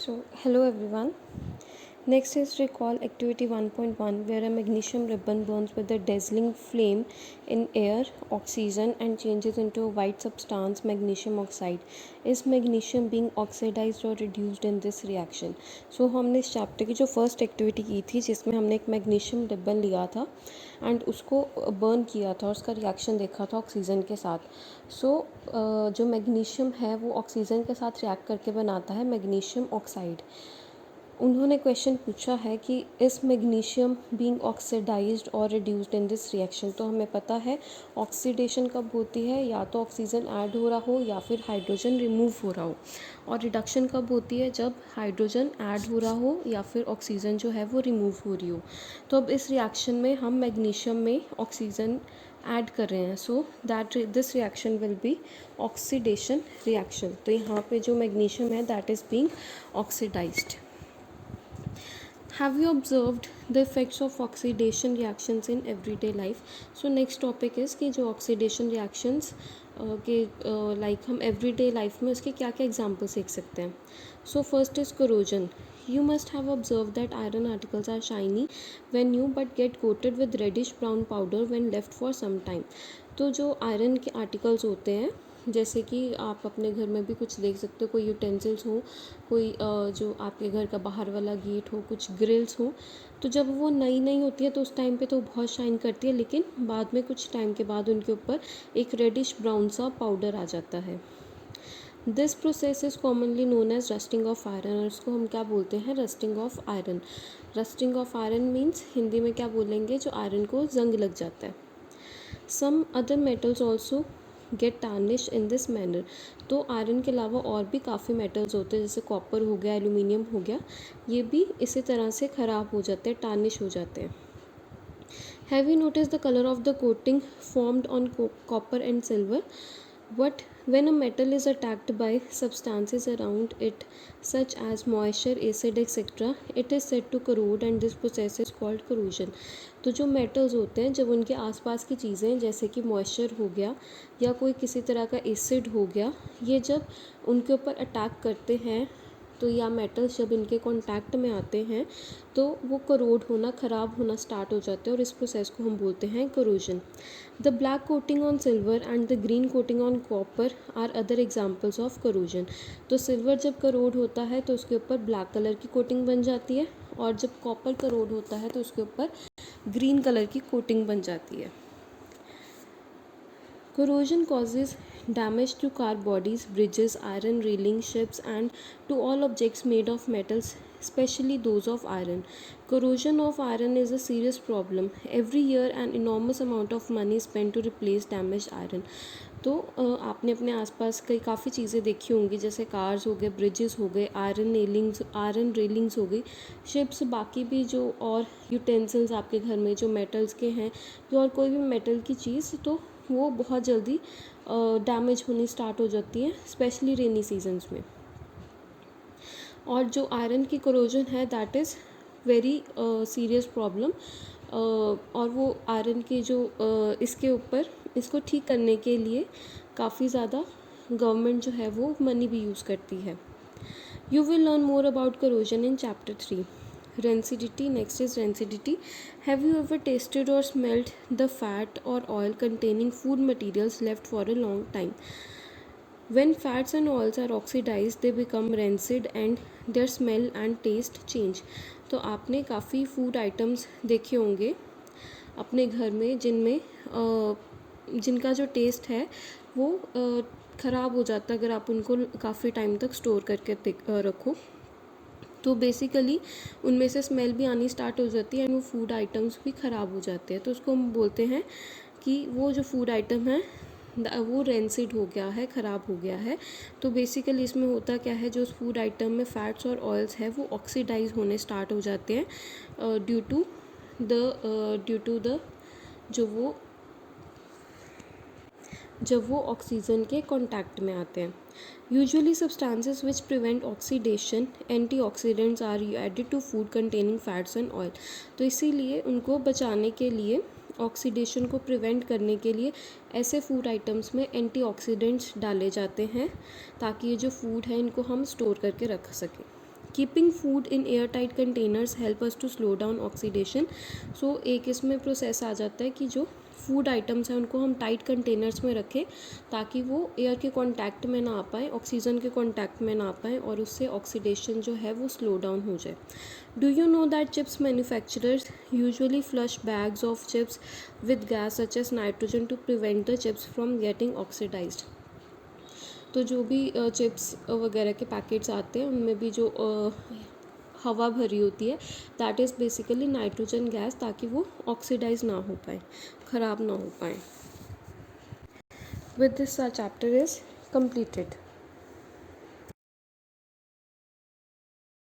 So, hello everyone. Next is recall activity 1.1 where a magnesium ribbon burns with a dazzling flame in air, oxygen and changes into a white substance magnesium oxide. Is magnesium being oxidized or reduced in this reaction? So हमने इस chapter की जो first activity की थी जिसमें हमने एक magnesium ribbon लिया था एंड उसको बर्न किया था और उसका रिएक्शन देखा था ऑक्सीजन के साथ. सो जो मैग्नीशियम है वो ऑक्सीजन के साथ रिएक्ट करके बनाता है मैग्नीशियम ऑक्साइड. उन्होंने क्वेश्चन पूछा है कि इस मैग्नीशियम बीइंग ऑक्सीडाइज्ड और रिड्यूस्ड इन दिस रिएक्शन. तो हमें पता है ऑक्सीडेशन कब होती है, या तो ऑक्सीजन ऐड हो रहा हो या फिर हाइड्रोजन रिमूव हो रहा हो, और रिडक्शन कब होती है जब हाइड्रोजन ऐड हो रहा हो या फिर ऑक्सीजन जो है वो रिमूव हो रही हो. तो अब इस रिएक्शन में हम मैग्नीशियम में ऑक्सीजन ऐड कर रहे हैं, so that this reaction will be oxidation reaction. तो यहाँ पे जो मैग्नीशियम है that is being oxidised. Have you observed the effects of oxidation reactions in everyday life? So next topic is कि जो oxidation reactions के like हम everyday life में उसके क्या क्या examples देख सकते हैं. So first is corrosion. You must have observed that iron articles are shiny when new but get coated with reddish brown powder when left for some time. तो जो आयरन के आर्टिकल्स होते हैं जैसे कि आप अपने घर में भी कुछ देख सकते हो, कोई यूटेंसिल्स हो, कोई जो आपके घर का बाहर वाला गेट हो, कुछ ग्रिल्स हो, तो जब वो नई नई होती है तो उस टाइम पे तो बहुत शाइन करती है, लेकिन बाद में कुछ टाइम के बाद उनके ऊपर एक रेडिश ब्राउन सा पाउडर आ जाता है. This process is commonly known as rusting of iron. और इसको हम क्या बोलते हैं, rusting of iron. Rusting of iron means Hindi में क्या बोलेंगे, जो आयरन को जंग लग जाता है. Some other metals also get tarnish in this manner. तो आयरन के अलावा और भी काफ़ी मेटल्स होते हैं, जैसे कॉपर हो गया, एल्यूमिनियम हो गया, ये भी इसी तरह से ख़राब हो जाते हैं, टार्निश हो जाते हैं. Have you notice the colour of the coating formed on copper and silver? But when a metal is attacked by substances around it such as moisture, acid etc., it is said to corrode and this process is called corrosion. तो जो metals होते हैं जब उनके आसपास की चीज़ें जैसे कि मॉइस्चर हो गया या कोई किसी तरह का एसिड हो गया, ये जब उनके ऊपर अटैक करते हैं तो या मेटल्स जब इनके कांटेक्ट में आते हैं तो वो करोड होना, ख़राब होना स्टार्ट हो जाते हैं और इस प्रोसेस को हम बोलते हैं corrosion. The black coating on silver and the green coating on copper are other examples of corrosion. तो सिल्वर जब करोड होता है तो उसके ऊपर ब्लैक कलर की कोटिंग बन जाती है, और जब कॉपर करोड होता है तो उसके ऊपर ग्रीन कलर की कोटिंग बन जाती है. Corrosion causes damage to car bodies, bridges, iron railing, ships, and to all objects made of metals, especially those of iron. Corrosion of iron is a serious problem. Every year, an enormous amount of money is spent to replace damaged iron. तो आपने अपने आसपास कई काफ़ी चीज़ें देखी होंगी, जैसे कार्स हो गए, ब्रिजेस हो गए, आयरन रेलिंग्स हो गई, शिप्स, बाकी भी जो और यूटेंसिल्स आपके घर में जो मेटल्स के हैं, या और कोई भी मेटल की चीज़, तो वो बहुत जल्दी डैमेज होनी स्टार्ट हो जाती है, स्पेशली रेनी सीजन्स में. और जो आयरन की करोजन है that is very serious problem. और वो आयरन की जो इसके ऊपर इसको ठीक करने के लिए काफ़ी ज़्यादा गवर्नमेंट जो है वो मनी भी यूज़ करती है. You will learn more about corrosion in chapter 3. Rancidity. Next is rancidity. Have you ever tasted or smelled the fat or oil containing food materials left for a long time? When fats and oils are oxidized, they become rancid and their smell and taste change. तो आपने काफ़ी food items देखे होंगे अपने घर में जिनका जो टेस्ट है वो ख़राब हो जाता है अगर आप उनको काफ़ी टाइम तक स्टोर करके रखो. तो बेसिकली उनमें से स्मेल भी आनी स्टार्ट हो जाती है एंड वो फूड आइटम्स भी ख़राब हो जाते हैं. तो उसको हम बोलते हैं कि वो जो फूड आइटम है वो रेंसिड हो गया है, ख़राब हो गया है. तो बेसिकली इसमें होता क्या है, जो उस फूड आइटम में फ़ैट्स और ऑयल्स है वो ऑक्सीडाइज होने स्टार्ट हो जाते हैं ड्यू टू द जब वो ऑक्सीजन के कांटेक्ट में आते हैं. Usually substances which prevent oxidation, antioxidants are added to food containing fats and oil. तो इसीलिए उनको बचाने के लिए, ऑक्सीडेशन को प्रिवेंट करने के लिए ऐसे फूड आइटम्स में एंटीऑक्सीडेंट्स डाले जाते हैं ताकि ये जो फूड है इनको हम स्टोर करके रख सकें. Keeping food in airtight containers help us to slow down oxidation. So एक इसमें प्रोसेस आ जाता है कि जो फूड आइटम्स हैं उनको हम टाइट कंटेनर्स में रखें ताकि वो एयर के कांटेक्ट में ना आ पाए, ऑक्सीजन के कांटेक्ट में ना आ पाए, और उससे ऑक्सीडेशन जो है वो स्लो डाउन हो जाए। Do you know that chips manufacturers usually flush bags of chips with gas such as nitrogen to prevent the chips from getting oxidised. तो जो भी चिप्स वगैरह के पैकेट्स आते हैं उनमें भी जो हवा भरी होती है, that is basically nitrogen gas, ताकि वो ऑक्सीडाइज ना हो पाए, ख़राब ना हो पाए। With this our chapter is completed.